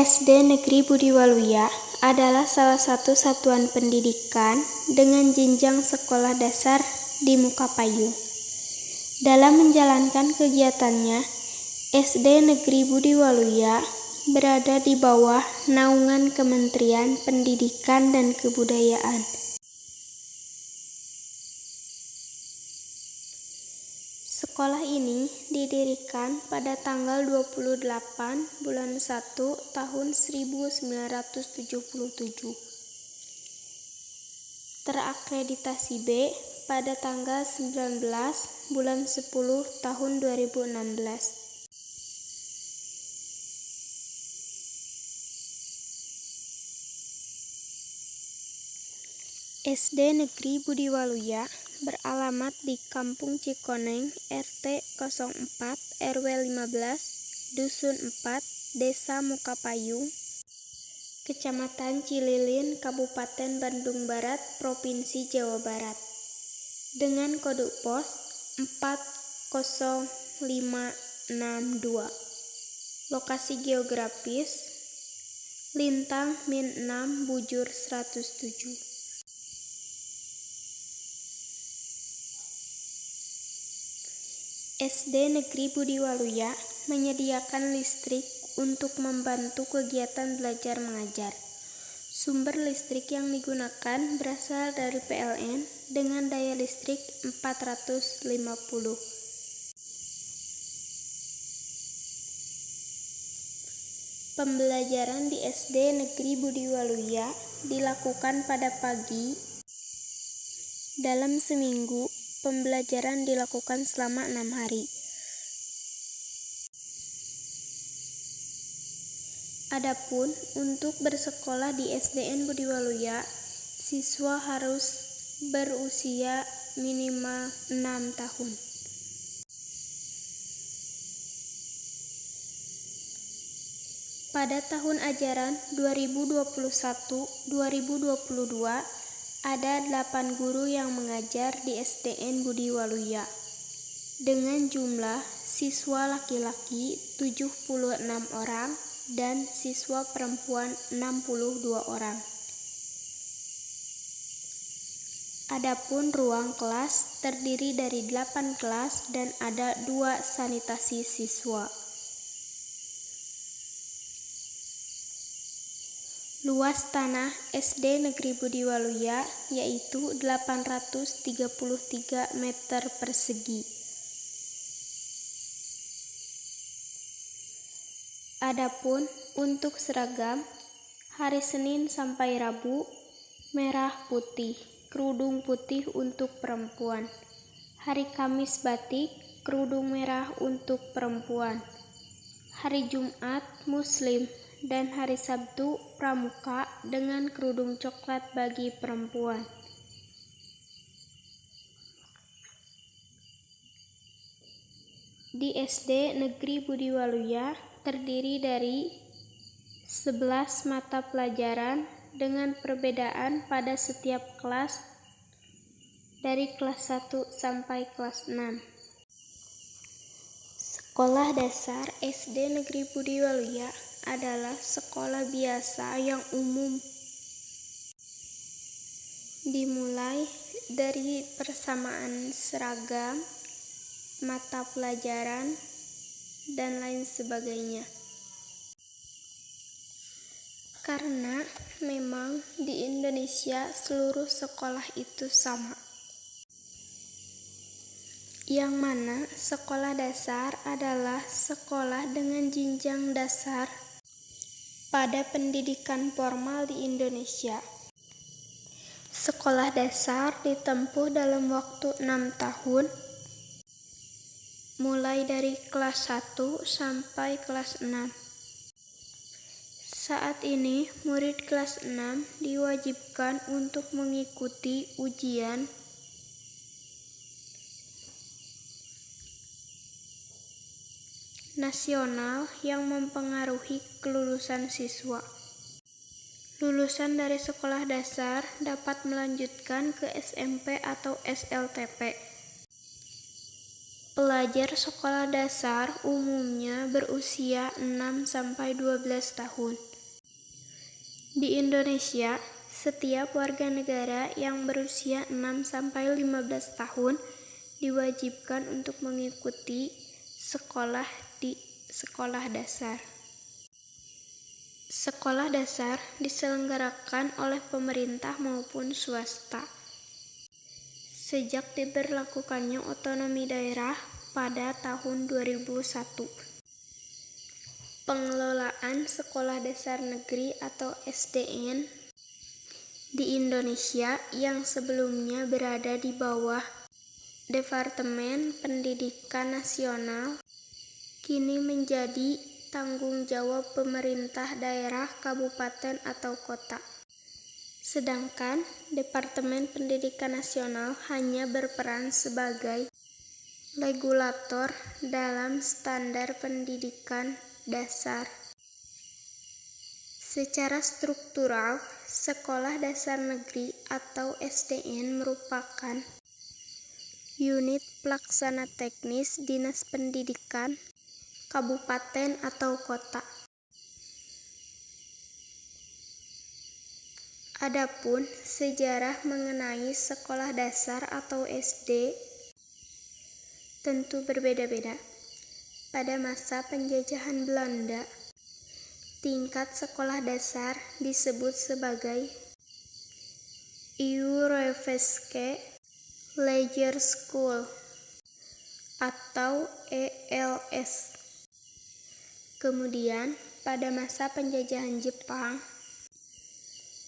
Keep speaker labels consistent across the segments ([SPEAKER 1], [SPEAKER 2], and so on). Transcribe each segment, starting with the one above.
[SPEAKER 1] SD Negeri Budi Waluya adalah salah satu satuan pendidikan dengan jenjang sekolah dasar di Mukapayu. Dalam menjalankan kegiatannya, SD Negeri Budi Waluya berada di bawah naungan Kementerian Pendidikan dan Kebudayaan. Sekolah ini didirikan pada tanggal 28 bulan 1 tahun 1977. Terakreditasi B pada tanggal 19 bulan 10 tahun 2016. SD Negeri Budi Waluya beralamat di Kampung Cikoneng, RT 04, RW 15, Dusun 4, Desa Mukapayu, Kecamatan Cililin, Kabupaten Bandung Barat, Provinsi Jawa Barat, dengan kode pos 40562. Lokasi geografis Lintang -6 Bujur 107. SD Negeri Budi Waluya menyediakan listrik untuk membantu kegiatan belajar mengajar. Sumber listrik yang digunakan berasal dari PLN dengan daya listrik 450. Pembelajaran di SD Negeri Budi Waluya dilakukan pada pagi. Dalam seminggu, pembelajaran dilakukan selama 6 hari. Adapun untuk bersekolah di SDN Budi Waluya, siswa harus berusia minimal 6 tahun. Pada tahun ajaran 2021-2022, ada 8 guru yang mengajar di SDN Budi Waluya dengan jumlah siswa laki-laki 76 orang dan siswa perempuan 62 orang. Adapun ruang kelas terdiri dari 8 kelas dan ada 2 sanitasi siswa. Luas tanah SD Negeri Budi Waluya yaitu 833 meter persegi. Adapun untuk seragam, hari Senin sampai Rabu, merah putih, kerudung putih untuk perempuan. Hari Kamis batik, kerudung merah untuk perempuan. Hari Jumat Muslim dan hari Sabtu pramuka dengan kerudung coklat bagi perempuan. Di SD Negeri Budi Waluya terdiri dari 11 mata pelajaran dengan perbedaan pada setiap kelas dari kelas 1 sampai kelas 6. Sekolah dasar SD Negeri Budi Waluya adalah sekolah biasa yang umum, dimulai dari persamaan seragam, mata pelajaran, dan lain sebagainya. Karena memang di Indonesia seluruh sekolah itu sama, yang mana sekolah dasar adalah sekolah dengan jenjang dasar pada pendidikan formal di Indonesia. Sekolah dasar ditempuh dalam waktu 6 tahun, mulai dari kelas 1 sampai kelas 6. Saat ini, murid kelas 6 diwajibkan untuk mengikuti ujian nasional yang mempengaruhi kelulusan siswa. Lulusan dari sekolah dasar dapat melanjutkan ke SMP atau SLTP. Pelajar sekolah dasar umumnya berusia 6-12 tahun. Di Indonesia, setiap warga negara yang berusia 6-15 tahun diwajibkan untuk mengikuti sekolah di sekolah dasar. Sekolah dasar diselenggarakan oleh pemerintah maupun swasta. Sejak diberlakukannya otonomi daerah pada tahun 2001. Pengelolaan sekolah dasar negeri atau SDN di Indonesia yang sebelumnya berada di bawah Departemen Pendidikan Nasional kini menjadi tanggung jawab pemerintah daerah, kabupaten, atau kota. Sedangkan Departemen Pendidikan Nasional hanya berperan sebagai regulator dalam standar pendidikan dasar. Secara struktural, sekolah dasar negeri atau SDN merupakan unit pelaksana teknis Dinas Pendidikan kabupaten atau kota. Adapun sejarah mengenai sekolah dasar atau SD tentu berbeda-beda. Pada masa penjajahan Belanda, tingkat sekolah dasar disebut sebagai Eerste Lagere School atau ELS. Kemudian, pada masa penjajahan Jepang,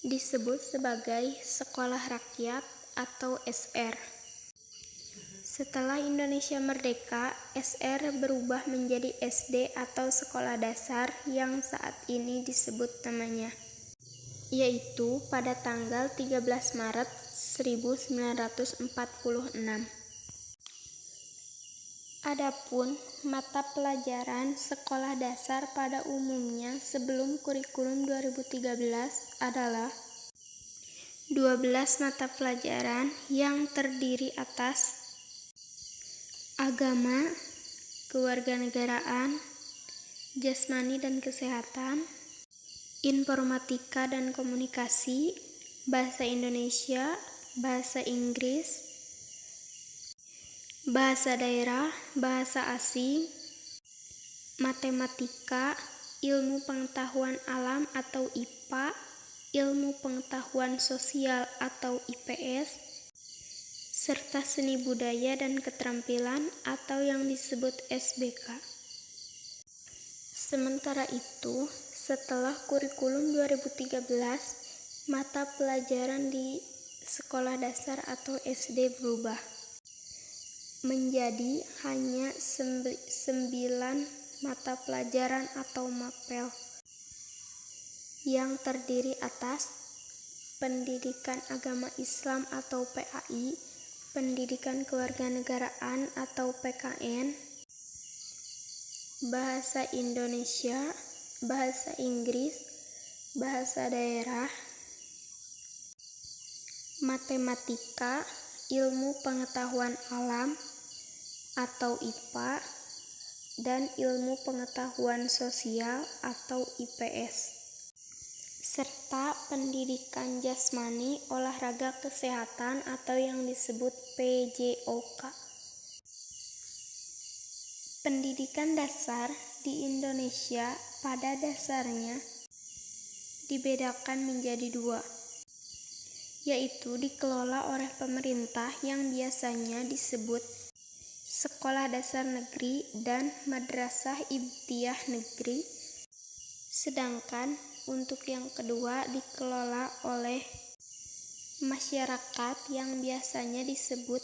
[SPEAKER 1] disebut sebagai Sekolah Rakyat atau SR. Setelah Indonesia merdeka, SR berubah menjadi SD atau Sekolah Dasar yang saat ini disebut namanya, yaitu pada tanggal 13 Maret 1946. Adapun mata pelajaran sekolah dasar pada umumnya sebelum kurikulum 2013 adalah 12 mata pelajaran yang terdiri atas agama, kewarganegaraan, jasmani dan kesehatan, informatika dan komunikasi, bahasa Indonesia, bahasa Inggris, bahasa daerah, bahasa asing, matematika, ilmu pengetahuan alam atau IPA, ilmu pengetahuan sosial atau IPS, serta seni budaya dan keterampilan atau yang disebut SBK. Sementara itu, setelah kurikulum 2013, mata pelajaran di sekolah dasar atau SD berubah menjadi hanya 9 mata pelajaran atau mapel yang terdiri atas pendidikan agama Islam atau PAI, pendidikan kewarganegaraan atau PKN, bahasa Indonesia, bahasa Inggris, bahasa daerah, matematika, ilmu pengetahuan alam atau IPA, dan ilmu pengetahuan sosial atau IPS, serta pendidikan jasmani, olahraga, kesehatan atau yang disebut PJOK. Pendidikan dasar di Indonesia pada dasarnya dibedakan menjadi 2, yaitu dikelola oleh pemerintah yang biasanya disebut Sekolah Dasar Negeri dan Madrasah Ibtidaiyah Negeri, sedangkan untuk yang kedua dikelola oleh masyarakat yang biasanya disebut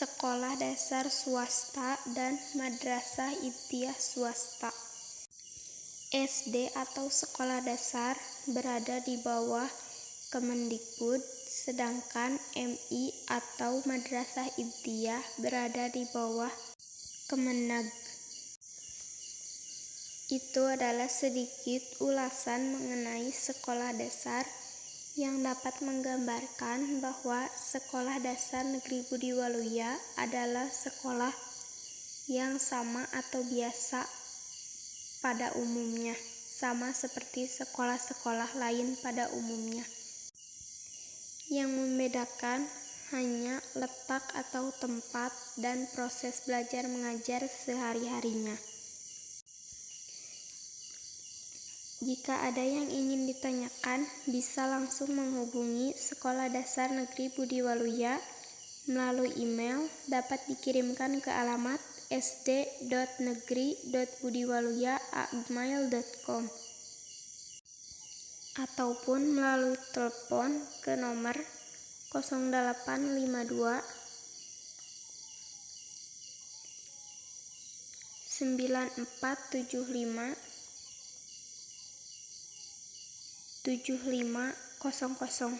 [SPEAKER 1] Sekolah Dasar Swasta dan Madrasah Ibtidaiyah Swasta. SD atau sekolah dasar berada di bawah Kemendikbud, sedangkan MI atau Madrasah Ibtidaiyah berada di bawah Kemenag. Itu adalah sedikit ulasan mengenai sekolah dasar yang dapat menggambarkan bahwa Sekolah Dasar Negeri Budi Waluya adalah sekolah yang sama atau biasa pada umumnya. sama seperti sekolah-sekolah lain pada umumnya. Yang membedakan hanya letak atau tempat dan proses belajar mengajar sehari-harinya. Jika ada yang ingin ditanyakan, bisa langsung menghubungi Sekolah Dasar Negeri Budi Waluya melalui email, dapat dikirimkan ke alamat sd.negeri.budiwaluya@gmail.com ataupun melalui telepon ke nomor 0852 9475 7500.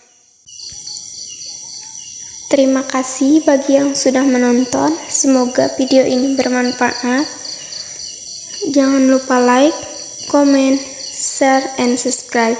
[SPEAKER 1] Terima kasih bagi yang sudah menonton. Semoga video ini bermanfaat. Jangan lupa like, comment, share, and subscribe.